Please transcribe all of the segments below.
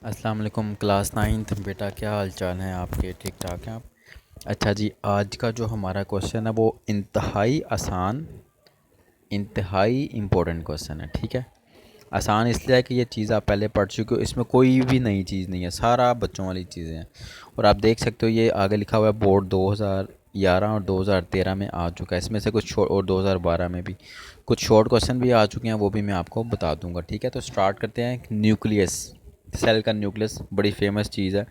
अस्सलाम वालेकुम class 9th बेटा, क्या हाल चाल हैं आपके? ठीक ठाक हैं आप? अच्छा जी, आज का जो हमारा क्वेश्चन है वो इंतहाई इम्पोर्टेंट क्वेश्चन है। ठीक है, आसान इसलिए है कि ये चीज़ आप पहले पढ़ चुके हो, इसमें कोई भी नई चीज़ नहीं है, सारा बच्चों वाली चीज़ें हैं। और आप देख सकते हो ये आगे लिखा हुआ है बोर्ड 2011 और 2013 में आ चुका है। इसमें से कुछ शॉर्ट, और 2012 में भी कुछ शॉर्ट क्वेश्चन भी आ चुके हैं, वो भी मैं आपको बता दूंगा। ठीक है, तो स्टार्ट करते हैं। न्यूक्लियस, सेल का न्यूक्लियस बड़ी फेमस चीज़ है,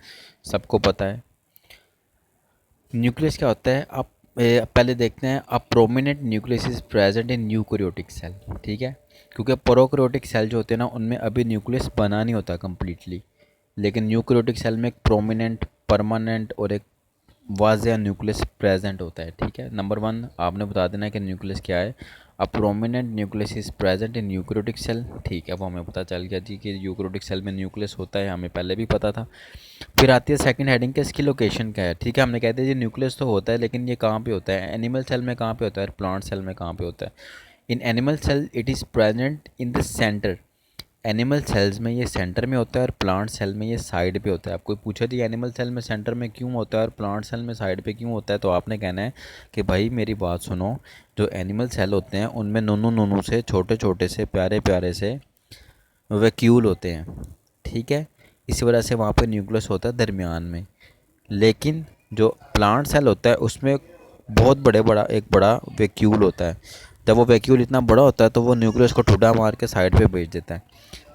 सबको पता है। न्यूक्लियस क्या होता है? आप पहले देखते हैं। A prominent nucleus is present in eukaryotic cell. ठीक है, क्योंकि प्रोकैरियोटिक सेल जो होते हैं ना, उनमें अभी न्यूक्लियस बना नहीं होता कम्प्लीटली, लेकिन यूकैरियोटिक सेल में एक प्रोमिनेंट, परमानेंट और एक वाज़िया न्यूक्लियस प्रेजेंट होता है। ठीक है, नंबर वन आपने बता देना है कि न्यूक्लियस क्या है। A prominent nucleus is present in eukaryotic cell. ठीक है, वो हमें पता चल गया जी कि यूकैरियोटिक सेल में न्यूक्लियस होता है, हमें पहले भी पता था। फिर आती है सेकंड हेडिंग के, इसकी लोकेशन क्या है। ठीक है, हमने कहते हैं जी न्यूक्लियस तो होता है, लेकिन ये कहाँ पे होता है? एनिमल सेल में कहाँ पे होता है, प्लांट सेल में कहाँ पे होता है? In animal cell it is present in the centre. Animal cells में ये सेंटर में होता है और प्लांट सेल में ये साइड पे होता है। आपको पूछा जी एनिमल सेल में सेंटर में क्यों होता है और प्लांट सेल में साइड पे क्यों होता है, तो आपने कहना है कि भाई मेरी बात सुनो। जो एनिमल सेल होते हैं उनमें नोनू नोनू से छोटे छोटे से प्यारे प्यारे से वैक्यूल होते हैं। ठीक है, इसी वजह से वहाँ पे न्यूक्लियस होता है दरमियान में। लेकिन जो प्लांट सेल होता है उसमें बहुत एक बड़ा वैक्यूल होता है। जब वो वैक्यूल इतना बड़ा होता है तो वो न्यूक्लियस को ठुड्डा मार के साइड पे भेज देता है।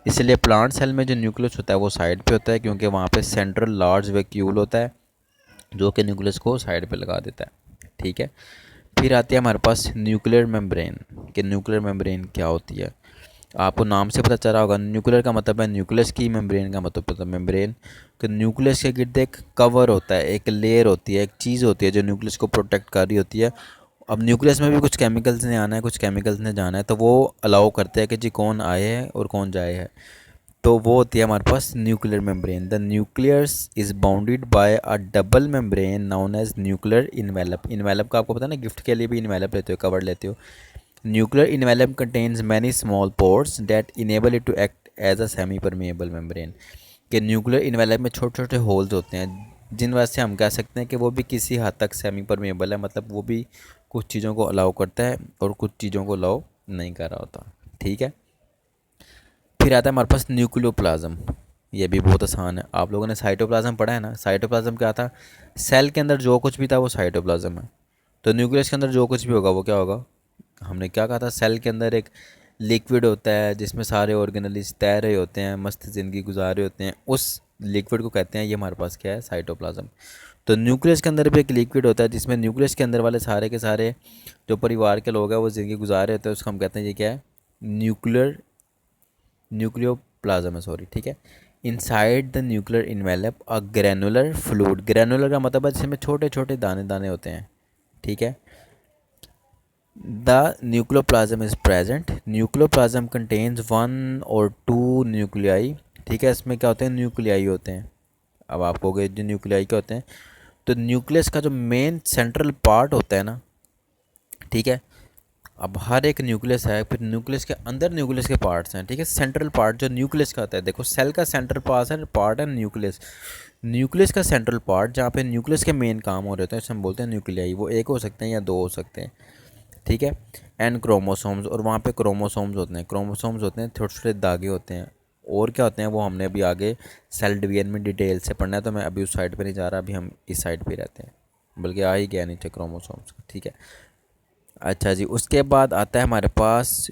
इसलिए प्लांट सेल में जो न्यूक्लियस होता है वो साइड पे होता है, क्योंकि वहाँ पे सेंट्रल लार्ज वैक्यूल होता है जो कि न्यूक्लियस को साइड पे लगा देता है। ठीक है, फिर आती है हमारे पास न्यूक्लियर मेम्ब्रेन। कि न्यूक्लियर मेम्ब्रेन क्या होती है? आपको नाम से पता चला होगा, न्यूक्लियर का मतलब है न्यूक्लियस की, मेम्ब्रेन का मतलब पता मेम्ब्रेन। कि न्यूक्लियस के गिर्द एक कवर होता है, एक लेयर होती है, एक चीज़ होती है जो न्यूक्लियस को प्रोटेक्ट कर रही होती है। अब न्यूक्लियस में भी कुछ केमिकल्स ने आना है, कुछ केमिकल्स ने जाना है, तो वो अलाउ करते हैं कि जी कौन आए हैं और कौन जाए है। तो वो होती है हमारे पास nuclear membrane. The nucleus is bounded by a double membrane known as nuclear envelope. Envelope का आपको पता है ना, गिफ्ट के लिए भी इन्वेलप लेते हो, कवर लेते हो। Nuclear envelope contains many small pores that enable it to act as a semi permeable membrane. कि न्यूक्लियर इन्वेलप में छोटे छोटे होल्स होते हैं, जिन वजह से हम कह सकते हैं कि वो भी किसी हद तक सेमी परमिएबल है, मतलब वो भी कुछ चीज़ों को अलाउ करता है और कुछ चीज़ों को अलाउ नहीं कर रहा होता। ठीक है, फिर आता है हमारे पास न्यूक्लियोप्लाज्म। ये भी बहुत आसान है, आप लोगों ने साइटोप्लाज्म पढ़ा है ना। साइटोप्लाज्म क्या था? सेल के अंदर जो कुछ भी था वो साइटोप्लाज्म है। तो न्यूक्लियस के अंदर जो कुछ भी होगा वो क्या होगा? हमने क्या कहा था? सेल के अंदर एक लिक्विड होता है जिसमें सारे ऑर्गेनल्स तैर रहे होते हैं, मस्त ज़िंदगी गुजार रहे होते हैं, उस लिक्विड को कहते हैं, ये हमारे पास क्या है? साइटोप्लाज्म। तो न्यूक्लियस के अंदर भी एक लिक्विड होता है जिसमें न्यूक्लियस के अंदर वाले सारे के सारे जो परिवार के लोग हैं वो ज़िंदगी गुजार रहे होते हैं, उसको हम कहते हैं ये क्या है? न्यूक्लियोप्लाज्म है, सॉरी। ठीक है, inside the nuclear envelope a granular fluid. Granular का मतलब है जिसमें छोटे छोटे दाने दाने होते हैं। ठीक है, the nucleoplasm is present. Nucleoplasm contains one और टू न्यूक्लियाई। ठीक है, इसमें क्या होते हैं? न्यूक्लियाई होते हैं। अब आप कहोगे जो न्यूक्लियाई क्या होते हैं, तो न्यूक्लियस का जो मेन सेंट्रल पार्ट होता है ना, ठीक है। अब हर एक न्यूक्लियस है, फिर न्यूक्लियस के अंदर न्यूक्लियस के पार्ट्स हैं। ठीक है, सेंट्रल पार्ट जो न्यूक्लियस का होता है, देखो सेल का सेंट्रल पार्ट है न्यूक्लियस। न्यूक्लियस का सेंट्रल पार्ट जहाँ पे न्यूक्लियस के मेन काम हो रहे होते हैं उसे हम बोलते हैं न्यूक्लियाई। वो एक हो सकते हैं या दो हो सकते हैं। ठीक है, एंड क्रोमोसोम्स, और वहाँ पे क्रोमोसोम्स होते हैं। क्रोमोसोम्स होते हैं छोटे छोटे धागे होते हैं। और क्या होते हैं वो हमने अभी आगे सेल डिवीजन में डिटेल से पढ़ना है, तो मैं अभी उस साइड पे नहीं जा रहा, अभी हम इस साइड पे रहते हैं, बल्कि आ ही गया नीचे क्रोमोसोम्स। ठीक है, अच्छा जी, उसके बाद आता है हमारे पास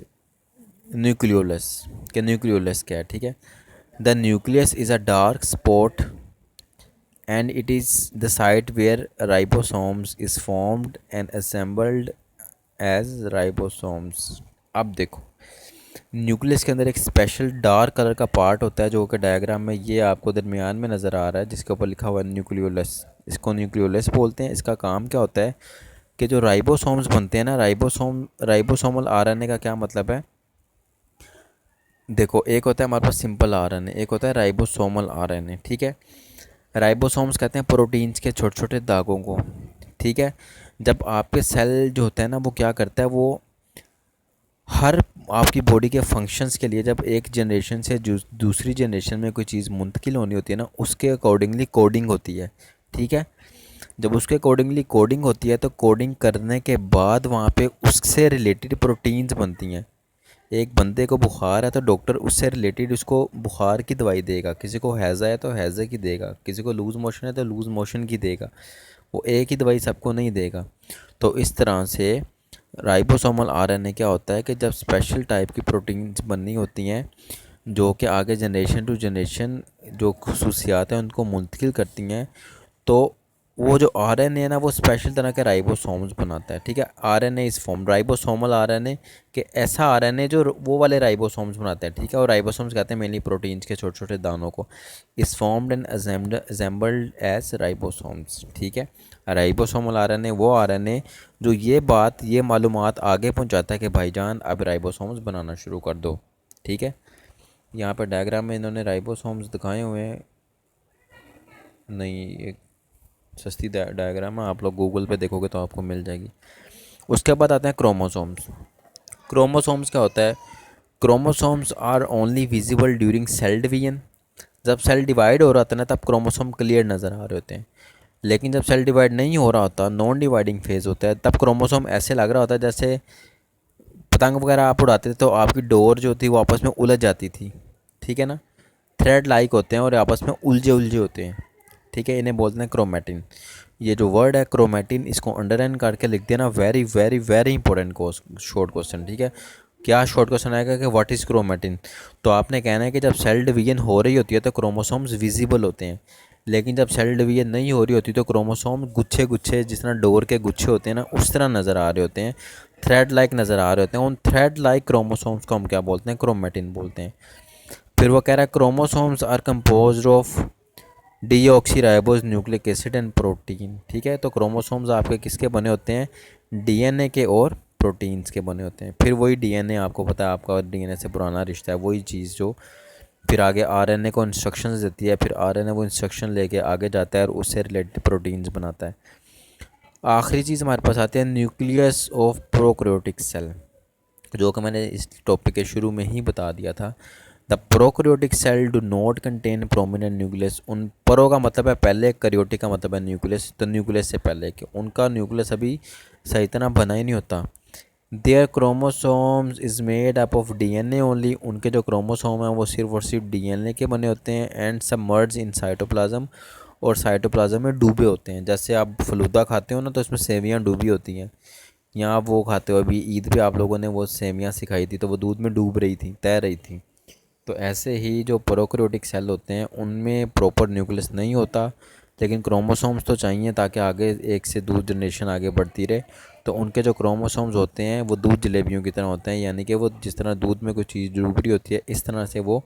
न्यूक्लियोलस। कि न्यूक्लियोलस क्या है? ठीक है, the nucleus is a dark spot and it is the site where ribosomes is formed and assembled as ribosomes. अब देखो, न्यूक्लियस के अंदर एक स्पेशल डार्क कलर का पार्ट होता है जो कि डायग्राम में ये आपको दरमियान में नज़र आ रहा है, जिसके ऊपर लिखा हुआ है न्यूक्लियोलस। इसको न्यूक्लियोलस बोलते हैं। इसका काम क्या होता है कि जो राइबोसोम्स बनते हैं ना, राइबोसोमल आरएनए का क्या मतलब है? देखो, एक होता है हमारे पास सिंपल आरएनए, एक होता है राइबोसोमल आरएनए। ठीक है, राइबोसोम्स कहते हैं प्रोटीन्स के छोटे छोटे दागों को। ठीक है, जब आपके सेल जो होता है ना वो क्या करता है, वो हर आपकी बॉडी के फंक्शंस के लिए जब एक जनरेशन से दूसरी जनरेशन में कोई चीज़ मुंतकिल होनी होती है ना, उसके अकॉर्डिंगली कोडिंग होती है। ठीक है, जब उसके अकॉर्डिंगली कोडिंग होती है तो कोडिंग करने के बाद वहाँ पे उससे रिलेटेड प्रोटीन्स बनती हैं। एक बंदे को बुखार है तो डॉक्टर उससे रिलेटेड उसको बुखार की दवाई देगा, किसी को हैज़ा है तो हैज़े की देगा, किसी को लूज़ मोशन है तो लूज़ मोशन की देगा। वो एक ही दवाई सबको नहीं देगा। तो इस तरह से राइबोसोमल आरएनए क्या होता है कि जब स्पेशल टाइप की प्रोटीन्स बननी होती हैं जो कि आगे जनरेशन टू जनरेशन जो खसूसियात हैं उनको मुंतकिल करती हैं, तो वो जो आरएनए है ना वो स्पेशल तरह के राइबोसोम्स बनाता है। ठीक है, आरएनए इस फॉर्म राइबोसोमल आरएनए के ऐसा आरएनए जो वो वाले राइबोसोम्स बनाते हैं। ठीक है, और राइबोसोम्स कहते हैं मेनली प्रोटीन्स के छोटे छोटे दानों को। इस formed and assembled as ribosomes. ठीक है, राइबोसोमल आरएनए वो आरएनए जो ये मालूमात आगे पहुंचाता है कि भाईजान अब राइबोसोम्स बनाना शुरू कर दो। ठीक है, यहाँ पर डायग्राम में इन्होंने राइबोसोम्स दिखाए हुए हैं। नहीं, एक सस्ती डायग्राम है, आप लोग गूगल पे देखोगे तो आपको मिल जाएगी। उसके बाद आते हैं क्रोमोसोम्स। क्रोमोसोम्स क्या होता है? Chromosomes are only visible during cell division. जब सेल डिवाइड हो रहा होता है ना तब क्रोमोसोम क्लियर नज़र आ रहे होते हैं। लेकिन जब सेल डिवाइड नहीं हो रहा होता, नॉन डिवाइडिंग फेज़ होता है, तब क्रोमोसोम ऐसे लग रहा होता है जैसे पतंग वगैरह आप उड़ाते थे तो आपकी डोर जो थी वो आपस में उलझ जाती थी। ठीक है ना, थ्रेड लाइक होते हैं और आपस में उलझे उलझे होते हैं। ठीक है, इन्हें बोलते हैं क्रोमेटिन। ये जो वर्ड है क्रोमेटिन, इसको अंडरलाइन करके लिख देना। Very very very important short question. ठीक है, क्या शॉर्ट क्वेश्चन आएगा कि व्हाट इज़ क्रोमेटिन? तो आपने कहना है कि जब सेल डिवीजन हो रही होती है तो क्रोमोसोम्स विजिबल होते हैं, लेकिन जब सेल डिवीजन नहीं हो रही होती तो क्रोमोसोम गुच्छे गुच्छे, जिस तरह डोर के गुच्छे होते हैं ना, उस तरह नज़र आ रहे होते हैं, थ्रेड लाइक नज़र आ रहे होते हैं। उन थ्रेड लाइक क्रोमोसोम्स को हम क्या बोलते हैं? क्रोमेटिन बोलते हैं। फिर वो कह रहा है chromosomes are composed of deoxyribose nucleic acid and protein. ठीक है, तो क्रोमोसोम्स आपके किसके बने होते हैं? डीएनए के और प्रोटीन्स के बने होते हैं। फिर वही डीएनए, आपको पता है आपका डीएनए से पुराना रिश्ता है, वही चीज़ जो फिर आगे आरएनए को इंस्ट्रक्शंस देती है, फिर आरएनए वो इंस्ट्रक्शन लेके आगे जाता है और उससे रिलेटेड प्रोटीन्स बनाता है। आखिरी चीज़ हमारे पास आती है न्यूक्लियस ऑफ प्रोकैरियोटिक सेल, जो कि मैंने इस टॉपिक के शुरू में ही बता दिया था। The prokaryotic cell do not contain prominent nucleus. उन प्रो का मतलब है पहले, कैरियोटिक का मतलब है न्यूक्लियस, तो न्यूक्लियस से पहले कि उनका न्यूक्लियस अभी सही तरह बना ही नहीं होता। Their chromosomes is made up of DNA only. उनके जो क्रोमोसोम हैं वो सिर्फ और सिर्फ डीएनए के बने होते हैं। एंड सबमर्ज इन साइटोप्लाज्म, और साइटोप्लाज्म में डूबे होते हैं। जैसे आप फलूदा खाते हो ना तो उसमें सेवियाँ डूबी होती हैं, या आप वो खाते हो, अभी ईद पे आप लोगों ने वो सेवियाँ सिखाई थी तो वो दूध में डूब रही थी, तैर रही थी। तो ऐसे ही जो प्रोकैरियोटिक सेल होते हैं उनमें प्रॉपर न्यूक्लियस नहीं होता, लेकिन क्रोमोसोम्स तो चाहिए ताकि आगे एक से दूसरी जनरेशन आगे बढ़ती रहे। तो उनके जो क्रोमोसोम्स होते हैं वो दूध जलेबियों की तरह होते हैं, यानी कि वो जिस तरह दूध में कोई चीज़ डूब रही होती है इस तरह से वो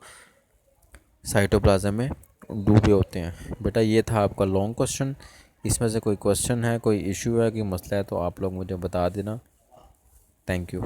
साइटोप्लाज्म में डूबे होते हैं। बेटा ये था आपका लॉन्ग क्वेश्चन। इसमें से कोई क्वेश्चन है, कोई इशू है, कोई मसला है तो आप लोग मुझे बता देना। Thank you.